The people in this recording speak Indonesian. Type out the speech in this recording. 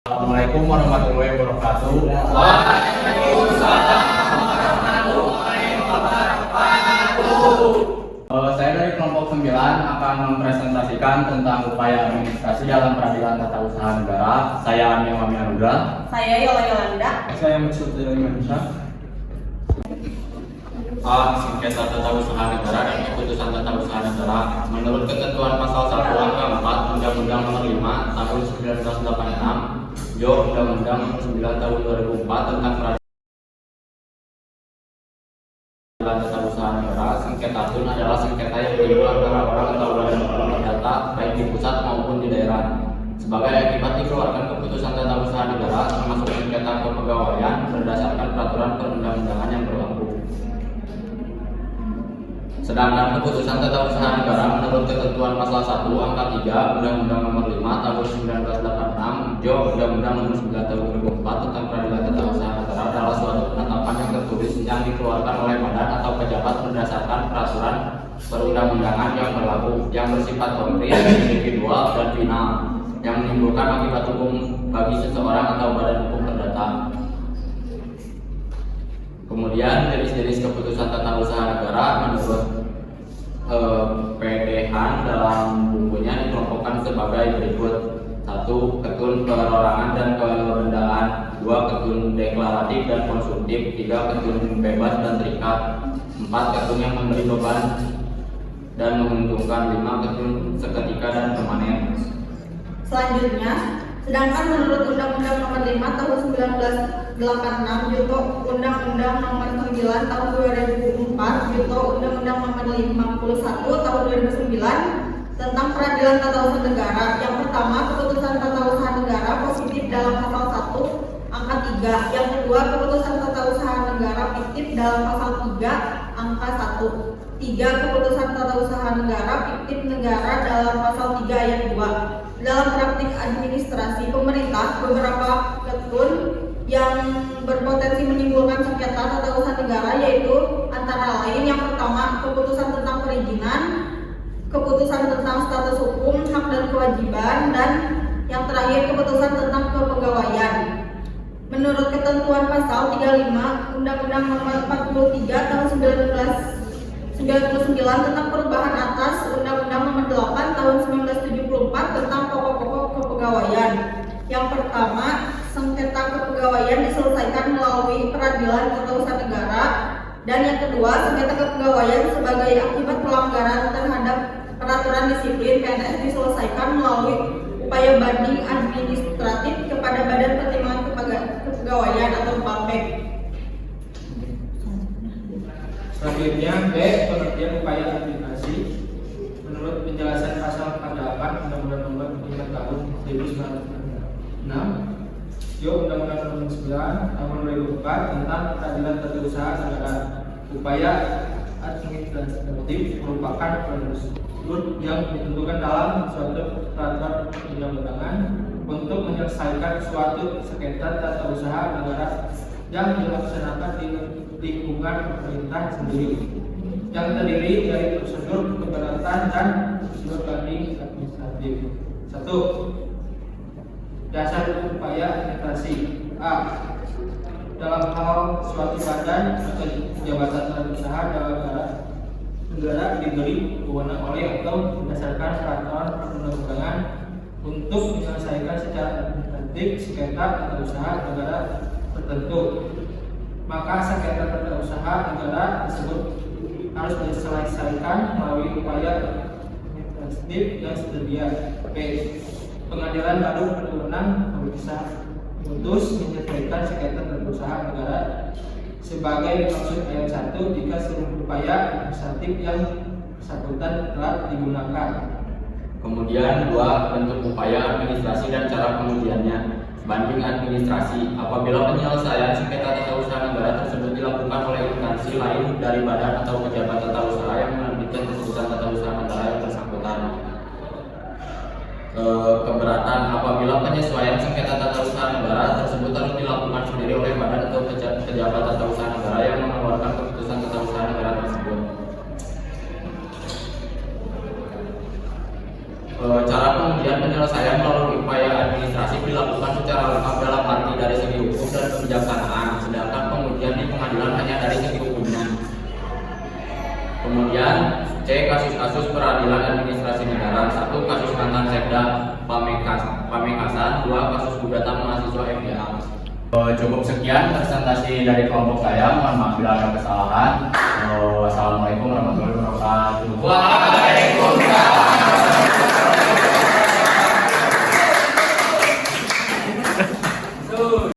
Assalamualaikum warahmatullahi wabarakatuh. Waalaikumsalam warahmatullahi wabarakatuh. Saya dari kelompok 9 akan mempresentasikan tentang upaya administrasi dalam peradilan tata usaha negara. Saya Amir Wami Anugrah. Saya Yola Yolanda. Saya Maksud dari Mansyah. Sengketa tata usaha negara dan keputusan tata usaha negara. Menurut ketentuan pasal 1 angka 4 Undang-Undang Nomor 5 Tahun 1986, Undang-Undang Nomor 9 Tahun 2004 tentang peradilan tata usaha negara, sengketa pun adalah sengketa yang timbul antara orang atau badan perdata baik di pusat maupun di daerah. Sebagai akibat dikeluarkan keputusan tata usaha negara termasuk sengketa kepegawaian berdasarkan peraturan perundang-undangan yang berlaku. Sedangkan keputusan tata usaha negara menurut ketentuan pasal 1 angka 3 Undang-Undang Nomor 5 Tahun 1986, Undang-Undang Nomor 9 Tahun 2004 tentang peradilan tata usaha negara adalah suatu penetapan yang tertulis yang dikeluarkan oleh badan atau pejabat berdasarkan peraturan perundang-undangan yang berlaku yang bersifat konkret, individual, dan final yang menimbulkan akibat hukum bagi seseorang atau badan hukum perdata. Kemudian jenis-jenis keputusan tata usaha negara menurut PDH dalam bukunya dikelompokkan sebagai berikut: 1. Ketun perorangan dan kebendaan, 2. Ketun deklaratif dan konsumtif, 3. Ketun bebas dan terikat, 4. Ketun yang memberi beban dan menguntungkan, 5. Ketun seketika dan permanen. Selanjutnya, sedangkan menurut Undang-Undang Nomor 5 Tahun 1986 junto Undang-Undang Nomor 9 Tahun 2004 junto Undang-Undang Nomor 51 Tahun 2009 tentang peradilan tata usaha negara. Yang pertama, keputusan tata usaha negara positif dalam pasal 1 angka 3. Yang kedua, keputusan tata usaha negara fiktif dalam pasal 3 angka 1. 3. Keputusan tata usaha negara fiktif negara dalam pasal 3 ayat 2. Dalam praktik administrasi pemerintah, beberapa ketun yang berpotensi menimbulkan sengketa tata usaha negara yaitu antara lain: yang pertama, keputusan tentang perizinan, keputusan tentang status hukum, hak dan kewajiban, dan yang terakhir keputusan tentang kepegawaian. Menurut ketentuan pasal 35 Undang-Undang Nomor 43 Tahun 1999 tentang perubahan atas Undang-Undang Nomor 8 Tahun 1974 tentang pokok-pokok kepegawaian. Yang pertama, sengketa kepegawaian diselesaikan melalui peradilan tata usaha negara, dan yang kedua, sengketa kepegawaian sebagai akibat pelanggaran terhadap peraturan disiplin PNS diselesaikan melalui upaya banding administratif kepada Badan Pertimbangan Kepegawaian atau BAPEK. Selanjutnya B. Pengertian upaya administrasi. Menurut penjelasan pasal 48 Undang-Undang Nomor 5 Tahun 1996, Undang-Undang Nomor 9 Tahun 2004 tentang peradilan tata usaha negara, upaya administratif merupakan prosedur yang ditentukan dalam suatu peraturan perundang-undangan untuk menyelesaikan suatu sengketa tata usaha negara yang dilaksanakan di lingkungan pemerintah sendiri, yang terdiri dari prosedur keberatan dan prosedur banding administratif. 1. Dasar upaya administrasi. A. Dalam hal suatu badan atau jabatan tata usaha negara diberi wewenang oleh atau berdasarkan peraturan perundang-undangan untuk menyelesaikan secara administratif sengketa tata usaha negara tertentu, maka sengketa tata usaha negara tersebut harus diselesaikan melalui upaya administratif yang setersedia. B. Pengadilan baru berwenang memutus menyelesaikan sengketa tata usaha negara sebagai dimaksud ayat 1 jika seluruh upaya administratif yang bersangkutan telah digunakan. Kemudian 2. Bentuk upaya administrasi dan cara pengujiannya. Banding administrasi. Apabila penyelesaian sengketa tata usaha negara tersebut dilakukan oleh instansi lain dari badan atau pejabat tata usaha yang menerbitkan keputusan tata usaha negara yang bersangkutan. Keberatan. Apabila penyesuaian sengketa tata usaha negara tersebut harus dilakukan sendiri oleh badan atau pejabat tata usaha negara yang mengeluarkan keputusan tata usaha negara tersebut. Cara pengujian penyelesaian melalui upaya administrasi dilakukan secara dan kebijaksanaan, sedangkan pengujian di pengadilan hanya dari segi hukumnya. Kemudian C. Kasus-kasus peradilan administrasi negara. 1. Kasus mantan Sekda Pamekasan. 2. Kasus gugatan mahasiswa FDA. Cukup sekian presentasi dari kelompok saya. Mohon maaf bila ada kesalahan. Wassalamualaikum warahmatullahi wabarakatuh.